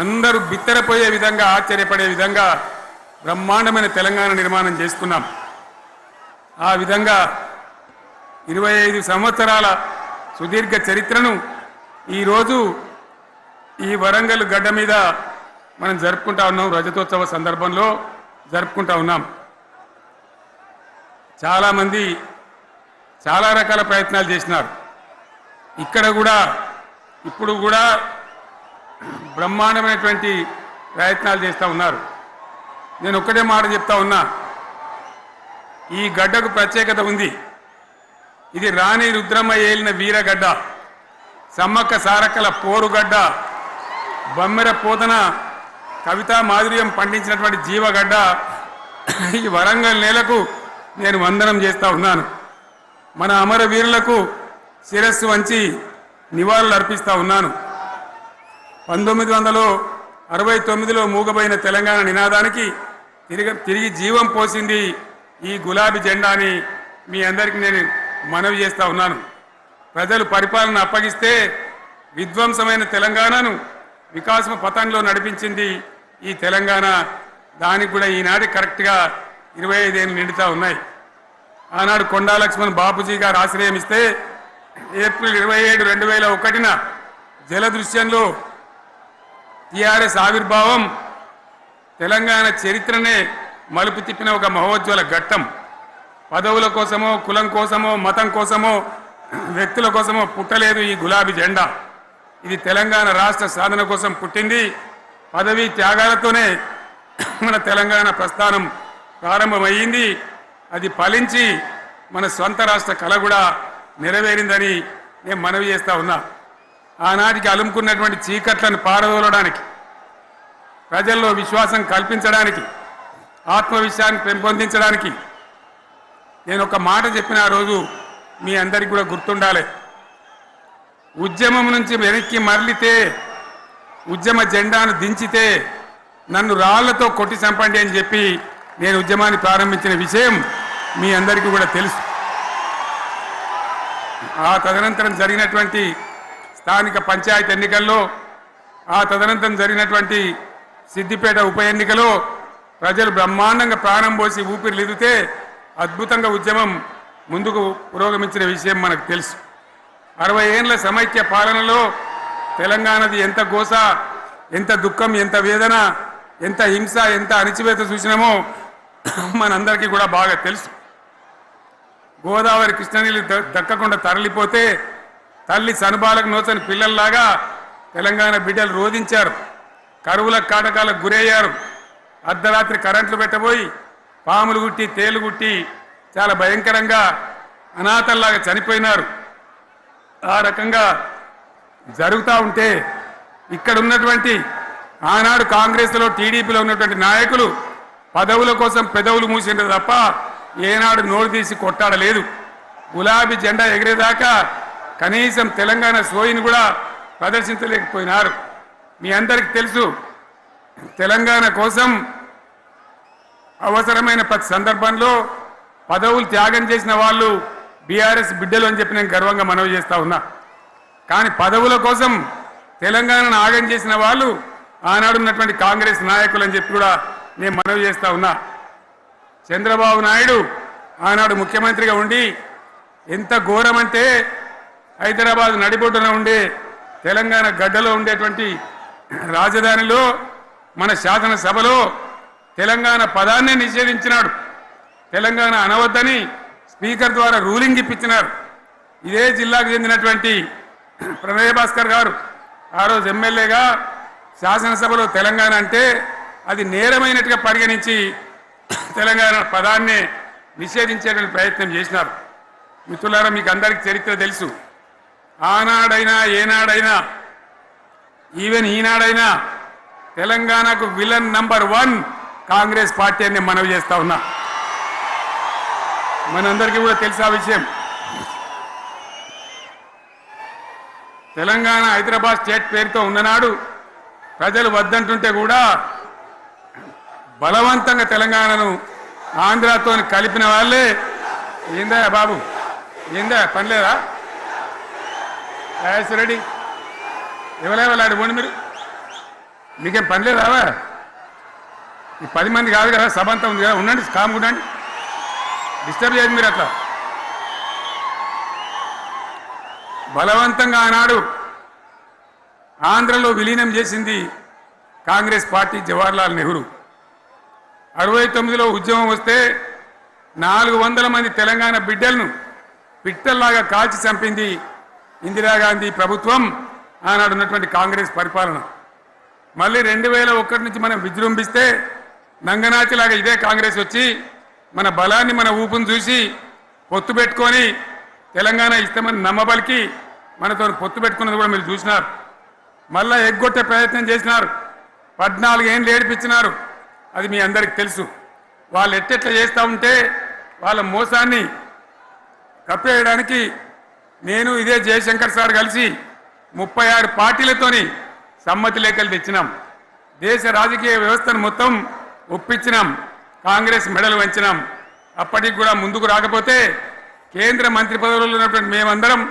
అందరూ బిత్తరపోయే విధంగా ఆశ్చర్యపడే విధంగా బ్రహ్మాండమైన తెలంగాణ నిర్మాణం చేసుకున్నాం. ఆ విధంగా 25 సంవత్సరాల సుదీర్ఘ చరిత్రను ఈరోజు ఈ వరంగల్ గడ్డ మీద మనం జరుపుకుంటా ఉన్నాం. రజతోత్సవ సందర్భంలో జరుపుకుంటా ఉన్నాం. చాలామంది చాలా రకాల ప్రయత్నాలు చేసినారు. ఇక్కడ కూడా ఇప్పుడు కూడా బ్రహ్మాండమైనటువంటి ప్రయత్నాలు చేస్తూ ఉన్నారు. నేను ఒక్కటే మాట చెప్తా ఉన్నా, ఈ గడ్డకు ప్రత్యేకత ఉంది. ఇది రాణి రుద్రమ్మ ఏలిన వీరగడ్డ, సమ్మక్క సారక్కల పోరుగడ్డ, బమ్మెర పోతన కవితా మాధుర్యం పండించినటువంటి జీవగడ్డ. ఈ వరంగల్ నేలకు నేను వందనం చేస్తూ ఉన్నాను. మన అమరవీరులకు శిరస్సు వంచి నివాళులు అర్పిస్తూ ఉన్నాను. 1969లో మూగబోయిన తెలంగాణ నినాదానికి తిరిగి జీవం పోసింది ఈ గులాబీ జెండా అని మీ అందరికీ నేను మనవి చేస్తూ ఉన్నాను. ప్రజలు పరిపాలన అప్పగిస్తే విధ్వంసమైన తెలంగాణను వికాసం పథంలో నడిపించింది ఈ తెలంగాణ. దానికి కూడా ఈనాటి కరెక్ట్గా 25 ఏళ్ళు నిండుతూ ఉన్నాయి. ఆనాడు కొండా లక్ష్మణ్ బాపూజీ గారు ఆశ్రయం ఇస్తే ఏప్రిల్ 27, 2001 జలదృశ్యంలో టీఆర్ఎస్ ఆవిర్భావం తెలంగాణ చరిత్రనే మలుపు తిప్పిన ఒక మహోజ్వల ఘట్టం. పదవుల కోసమో, కులం కోసమో, మతం కోసమో, వ్యక్తుల కోసమో పుట్టలేదు ఈ గులాబీ జెండా. ఇది తెలంగాణ రాష్ట్ర సాధన కోసం పుట్టింది. పదవీ త్యాగాలతోనే మన తెలంగాణ ప్రస్థానం ప్రారంభమయ్యింది. అది ఫలించి మన స్వంత రాష్ట్ర కళ కూడా నెరవేరిందని నేను మనవి చేస్తూ ఉన్నా. ఆనాటికి అలుముకున్నటువంటి చీకట్లను పారదోలడానికి, ప్రజల్లో విశ్వాసం కల్పించడానికి, ఆత్మవిశ్వాసాన్ని పెంపొందించడానికి నేను ఒక మాట చెప్పిన ఆ రోజు మీ అందరికీ కూడా గుర్తుండాలి. ఉద్యమం నుంచి వెనక్కి మరలితే, ఉద్యమ జెండాను దించితే నన్ను రాళ్లతో కొట్టి చంపండి అని చెప్పి నేను ఉద్యమాన్ని ప్రారంభించిన విషయం మీ అందరికీ కూడా తెలుసు. ఆ తదనంతరం జరిగినటువంటి స్థానిక పంచాయతీ ఎన్నికల్లో, ఆ తదనంతరం జరిగినటువంటి సిద్దిపేట ఉప ఎన్నికలో ప్రజలు బ్రహ్మాండంగా ప్రాణం పోసి ఊపిరిలిదితే అద్భుతంగా ఉద్యమం ముందుకు పురోగమించిన విషయం మనకు తెలుసు. 60 ఏళ్ల సమైక్య పాలనలో తెలంగాణది ఎంత గోస, ఎంత దుఃఖం, ఎంత వేదన, ఎంత హింస, ఎంత అణిచివేత చూసినామో మనందరికీ కూడా బాగా తెలుసు. గోదావరి కృష్ణనీళ్ళు దక్కకుండా తరలిపోతే తల్లి సనుబాలకు నోచని పిల్లల్లాగా తెలంగాణ బిడ్డలు రోధించారు. కరువుల కాటకాలకు గురయ్యారు. అర్ధరాత్రి కరెంట్లు పెట్టబోయి పాములు గుట్టి, తేలు గుట్టి చాలా భయంకరంగా అనాథల్లాగా చనిపోయినారు. ఆ రకంగా జరుగుతూ ఉంటే ఇక్కడ ఉన్నటువంటి ఆనాడు కాంగ్రెస్లో, టీడీపీలో ఉన్నటువంటి నాయకులు పదవుల కోసం పెదవులు మూసిండ్రు తప్ప ఏనాడు నోరు తీసి కొట్టాడలేదు. గులాబీ జెండా ఎగిరేదాకా కనీసం తెలంగాణ సోయిని కూడా ప్రదర్శించలేకపోయినారు. మీ అందరికీ తెలుసు, తెలంగాణ కోసం అవసరమైన ప్రతి సందర్భంలో పదవులు త్యాగం చేసిన వాళ్ళు బీఆర్ఎస్ బిడ్డలు అని చెప్పి నేను గర్వంగా మనవి చేస్తూ ఉన్నా. కానీ పదవుల కోసం తెలంగాణను ఆగం చేసిన వాళ్ళు ఆనాడు ఉన్నటువంటి కాంగ్రెస్ నాయకులు అని చెప్పి కూడా నేను మనవి చేస్తూ ఉన్నా. చంద్రబాబు నాయుడు ఆనాడు ముఖ్యమంత్రిగా ఉండి ఎంత ఘోరమంటే హైదరాబాద్ నడిబొడ్డున ఉండే తెలంగాణ గడ్డలో ఉండేటువంటి రాజధానిలో మన శాసనసభలో తెలంగాణ పదాన్నే నిషేధించినాడు. తెలంగాణ అనవద్దని స్పీకర్ ద్వారా రూలింగ్ ఇప్పించినారు. ఇదే జిల్లాకు చెందినటువంటి ప్రణయ్ భాస్కర్ గారు ఆ రోజు ఎమ్మెల్యేగా శాసనసభలో తెలంగాణ అంటే అది నేరమైనట్టుగా పరిగణించి తెలంగాణ పదాన్నే నిషేధించేటువంటి ప్రయత్నం చేసినారు. మిత్రులారా, మీకు అందరికీ చరిత్ర తెలుసు. ఆనాడైనా ఏనాడైనా ఈవెన్ ఈనాడైనా తెలంగాణకు విలన్ నంబర్ 1 కాంగ్రెస్ పార్టీ అని మనవి చేస్తా ఉన్నా. మనందరికీ కూడా తెలుసు ఆ విషయం. తెలంగాణ హైదరాబాద్ స్టేట్ పేరుతో ఉన్ననాడు ప్రజలు వద్దంటుంటే కూడా బలవంతంగా తెలంగాణను ఆంధ్రాతో కలిపిన వాళ్ళే. ఏందా బాబు, ఏందా పనిలేదా? రెడీ ఎవరెవలాడు పోండి మీరు. మీకేం పని లేదావా? ఈ 10 మంది కాదు కదా, సభ అంతా ఉంది కదా, ఉండండి, కామ్ ఉండండి, డిస్టర్బ్ చేయదు మీరు. అట్లా బలవంతంగా ఆనాడు ఆంధ్రలో విలీనం చేసింది కాంగ్రెస్ పార్టీ, జవహర్లాల్ నెహ్రూ. 69లో ఉద్యమం వస్తే 400 మంది తెలంగాణ బిడ్డలను పిట్టల్లాగా కాల్చి చంపింది ఇందిరాగాంధీ ప్రభుత్వం, ఆనాడు ఉన్నటువంటి కాంగ్రెస్ పరిపాలన. మళ్ళీ 2001 నుంచి మనం విజృంభిస్తే నంగనాచిలాగా ఇదే కాంగ్రెస్ వచ్చి మన బలాన్ని, మన ఊపును చూసి పొత్తు పెట్టుకొని తెలంగాణ ఇస్తామని నమ్మబలికి మనతో పొత్తు పెట్టుకున్నది కూడా మీరు చూసినారు. మళ్ళా ఎగ్గొట్టే ప్రయత్నం చేసినారు, 14 ఏళ్ళు ఏడిపించినారు. అది మీ అందరికి తెలుసు. వాళ్ళు ఎట్టెట్లా చేస్తూ ఉంటే వాళ్ళ మోసాన్ని కప్పేయడానికి నేను ఇదే జయశంకర్ సార్ కలిసి 36 పార్టీలతోని సమ్మతి లేఖలు తెచ్చినాం. దేశ రాజకీయ వ్యవస్థను మొత్తం ఒప్పించినాం, కాంగ్రెస్ మెడలు వంచినాం. అప్పటికి కూడా ముందుకు రాకపోతే కేంద్ర మంత్రి పదవుల్లో ఉన్నటువంటి మేమందరం